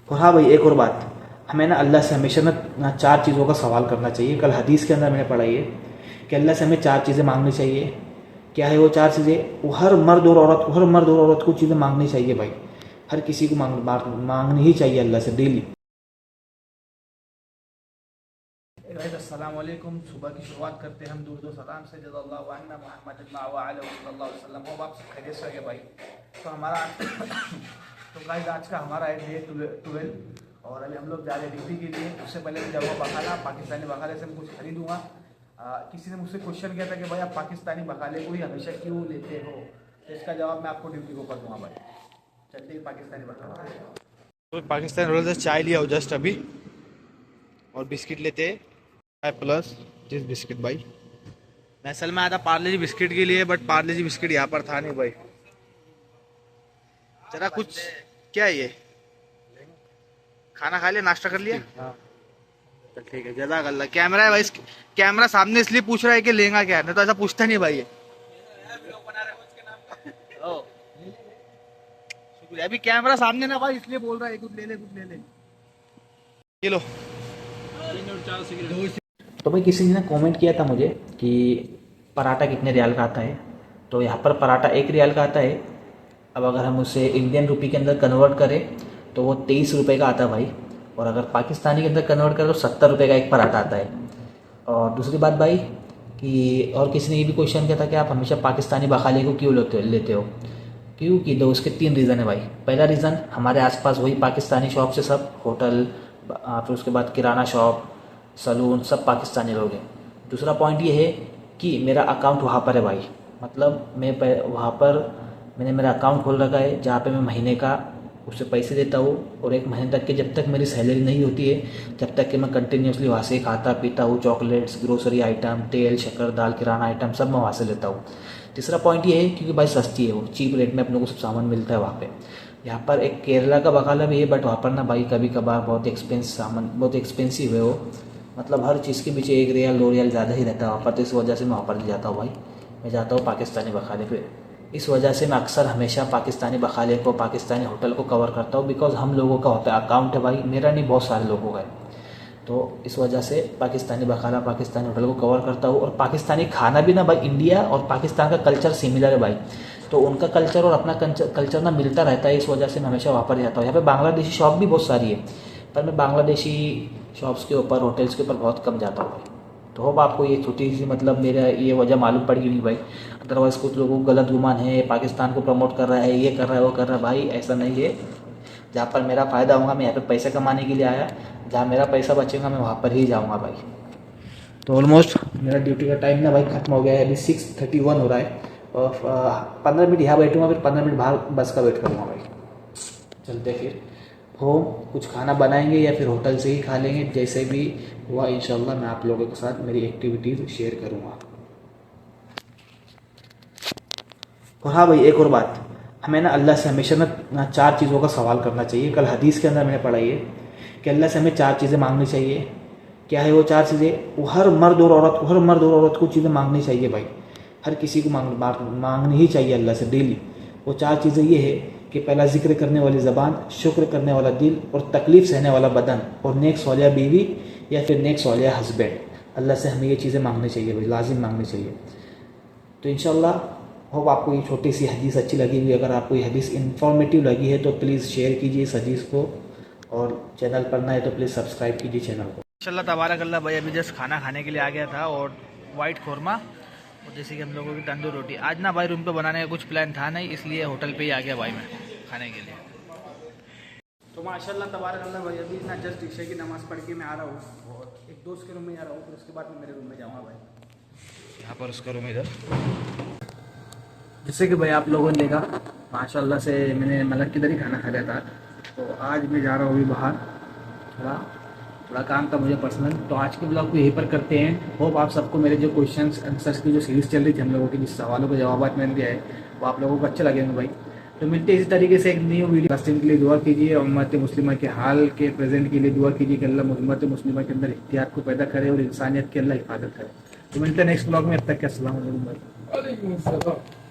और हाँ भाई, एक और बात, हमें ना अल्लाह से हमेशा ना चार चीज़ों का सवाल करना चाहिए। कल हदीस के अंदर मैंने पढ़ा ये कि अल्लाह से हमें चार चीज़ें मांगनी चाहिए। क्या है वो चार चीज़ें? वो हर मर्द और औरत को चीज़ें मांगनी चाहिए भाई। हर किसी को मांगनी ही चाहिए अल्लाह से डेली। गाइस अस्सलाम वालेकुम। सुबह की शुरुआत करते हैं हम दुरूद सलाम से। जज़ल्लाहु अन्ना मुहम्मद व आलिहि सल्लल्लाहु अलैहि वसल्लम। होप आप सब खैरियत से होंगे भाई। तो हमारा तो गाइस आज का हमारा है डे 12 और अभी हम लोग जा रहे हैं ड्यूटी के लिए। उससे पहले मैं जाऊँगा बखाला, पाकिस्तानी बखाले से मैं कुछ खरीदूँगा। किसी ने मुझसे क्वेश्चन किया था कि भाई आप पाकिस्तानी बखाले को ही हमेशा क्यों लेते हो, तो इसका जवाब मैं आपको ड्यूटी को कर दूँगा भाई। चलते हैं पाकिस्तानी बखाला। तो पाकिस्तानी रोल से चाय लिया हो जस्ट अभी, और बिस्किट लेते हैं प्लस चीज बिस्किट भाई। मैं असल में आया था पार्ले जी बिस्किट के लिए, बट पार्ले जी बिस्किट यहाँ पर था नहीं भाई। जरा कुछ, क्या है ये? खाना खा लिया, नाश्ता कर लिया? चल ठीक है, जज़ाक अल्लाह। कैमरा है भाई, कैमरा सामने इसलिए पूछ रहा है कि लेगा क्या, नहीं तो ऐसा पूछता नहीं भाई ये। ओ, शुक्रिया। अभी कैमरा सामने ना भाई, इसलिए बोल रहा है कुछ ले ले, कुछ ले ले। ये लो। तो भाई किसी ने कमेंट किया था मुझे कि पराठा कितने रियाल का आता है। तो यहाँ पर पराठा 1 रियाल का आता है। अब अगर हम उसे इंडियन रुपी के अंदर कन्वर्ट करें तो वो 23 रुपये का आता है भाई। और अगर पाकिस्तानी के अंदर कन्वर्ट करें तो 70 रुपये का एक पराठा आता है। और दूसरी बात भाई कि और किसी ने ये भी क्वेश्चन किया था कि आप हमेशा पाकिस्तानी बखाले को क्यों लेते हो। क्योंकि दो उसके 3 रीज़न है भाई। पहला रीज़न, हमारे आसपास वही पाकिस्तानी शॉप से सब होटल, फिर उसके बाद किराना शॉप, सलून, सब पाकिस्तानी लोग हैं। दूसरा पॉइंट ये है कि मेरा अकाउंट वहाँ पर है भाई। मतलब वहाँ पर मैंने मेरा अकाउंट खोल रखा है जहाँ पे मैं महीने का उससे पैसे देता हूँ, और 1 महीने तक के जब तक मेरी सैलरी नहीं होती है जब तक कि मैं कंटिन्यूसली वहाँ से खाता पीता हूँ। चॉकलेट्स, ग्रोसरी आइटम, तेल, शक्कर, दाल, किराना आइटम सब मैं वहाँ से लेता हूँ। तीसरा पॉइंट ये है क्योंकि भाई सस्ती है वो, चीप रेट में अपने को सब सामान मिलता है वहाँ पे। यहाँ पर एक केरला का बकाला भी है, बट वहाँ पर ना भाई कभी कभार बहुत एक्सपेंसिव है वो। मतलब हर चीज़ के पीछे 1 रियाल 2 रियाल ज़्यादा ही रहता है वहाँ पर। तो इस वजह से मैं वहाँ पर नहीं जाता हूँ भाई। मैं जाता हूँ पाकिस्तानी बखाले पे। इस वजह से मैं अक्सर हमेशा पाकिस्तानी बखाले को, पाकिस्तानी होटल को कवर करता हूँ। बिकॉज हम लोगों का वहाँ पे अकाउंट है भाई, मेरा नहीं, बहुत सारे लोगों का है। तो इस वजह से पाकिस्तानी बखाना, पाकिस्तानी होटल को कवर करता हूँ। और पाकिस्तानी खाना भी ना भाई, इंडिया और पाकिस्तान का कल्चर सिमिलर है भाई। तो उनका कल्चर और अपना कल्चर ना मिलता रहता है। इस वजह से मैं हमेशा वहाँ पर जाता हूँ। यहाँ पे बांग्लादेशी शॉप भी बहुत सारी है, पर मैं बांग्लादेशी शॉप्स के ऊपर, होटल्स के ऊपर बहुत कम जाता हूँ भाई। तो होप आपको ये छोटी सी मतलब मेरा ये वजह मालूम पड़ गई नहीं भाई। अदरवाइज़ कुछ लोगों को गलत गुमान है, पाकिस्तान को प्रमोट कर रहा है, ये कर रहा है, वो कर रहा है। भाई ऐसा नहीं है। जहाँ पर मेरा फ़ायदा होगा, मैं यहाँ पे पैसे कमाने के लिए आया, जहाँ मेरा पैसा बचेगा मैं वहाँ पर ही जाऊँगा भाई। तो ऑलमोस्ट मेरा ड्यूटी का टाइम ना भाई ख़त्म हो गया है। अभी 6:31 हो रहा है, और 15 मिनट यहाँ बैठूँगा, फिर 15 मिनट बाहर बस का वेट करूँगा भाई। चलते फिर होम, कुछ खाना बनाएंगे या फिर होटल से ही खा लेंगे। जैसे भी हुआ इंशाल्लाह मैं आप लोगों के साथ मेरी एक्टिविटीज़ शेयर करूँगा। और हाँ भाई, एक और बात, हमें ना अल्लाह से हमेशा ना चार चीज़ों का सवाल करना चाहिए। कल हदीस के अंदर मैंने पढ़ा ये कि अल्लाह से हमें चार चीज़ें मांगनी चाहिए। क्या है वो चार चीज़ें? वो हर मर्द और औरत को चीज़ें मांगनी चाहिए भाई। हर किसी को मांगनी ही चाहिए अल्लाह से डेली। वो चार चीज़ें ये है कि पहला, जिक्र करने वाली ज़बान, शुक्र करने वाला दिल, और तकलीफ़ सहने वाला बदन, और नेक सौलिया बीवी या फिर नेक सौलिया हस्बैंड। अल्लाह से हमें ये चीज़ें मांगनी चाहिए भाई, लाजिम मांगनी चाहिए। तो इंशाल्लाह होप आपको ये छोटी सी हदीस अच्छी लगी हुई। अगर आपको ये हदीस इन्फॉर्मेटिव लगी है तो प्लीज़ शेयर कीजिए इस हदीस को, और चैनल पर नए तो प्लीज़ सब्सक्राइब कीजिए चैनल को। इंशाल्लाह तबारक अल्लाह भाई, अभी जस्ट खाना खाने के लिए आ गया था, और वाइट कौरमा, और जैसे कि हम लोगों की तंदूर रोटी। आज ना भाई रूम पे बनाने का कुछ प्लान था नहीं, इसलिए होटल पे ही आ गया भाई मैं खाने के लिए। तो माशाल्लाह तबारक अल्लाह भाई, अभी ना जस्ट ईशा की नमाज़ पढ़ के मैं आ रहा हूँ, और एक दोस्त के रूम में आ रहा हूँ, फिर उसके बाद मैं मेरे रूम में जाऊँगा भाई। यहाँ पर उसका रूम इधर। जैसे कि भाई आप लोगों ने देखा माशाल्लाह से मैंने मतलब किधर ही खाना खा लिया था। तो आज मैं जा रहा हूँ अभी बाहर, थोड़ा काम था मुझे पर्सनल। तो आज के ब्लॉग को यहीं पर करते हैं। होप आप सबको मेरे जो क्वेश्चंस आंसर्स की जो सीरीज़ चल रही थी हम लोगों की, जिस सवालों के जवाब मैंने दिया है, वो आप लोगों को अच्छे लगेंगे भाई। तो मिलते हैं इसी तरीके से एक न्यू वीडियो। फलस्तीन के लिए दुआ कीजिए, और उम्मत मुस्लिमा के हाल के प्रेजेंट के लिए दुआ कीजिए कि अल्लाह उम्मत मुस्लिमा के अंदर इख्तियार को पैदा करे और इंसानियत की अल्लाह हिफाजत करे। तो मिलते हैं नेक्स्ट ब्लॉग में, अब तक के अस्सलाम वालेकुम भाई।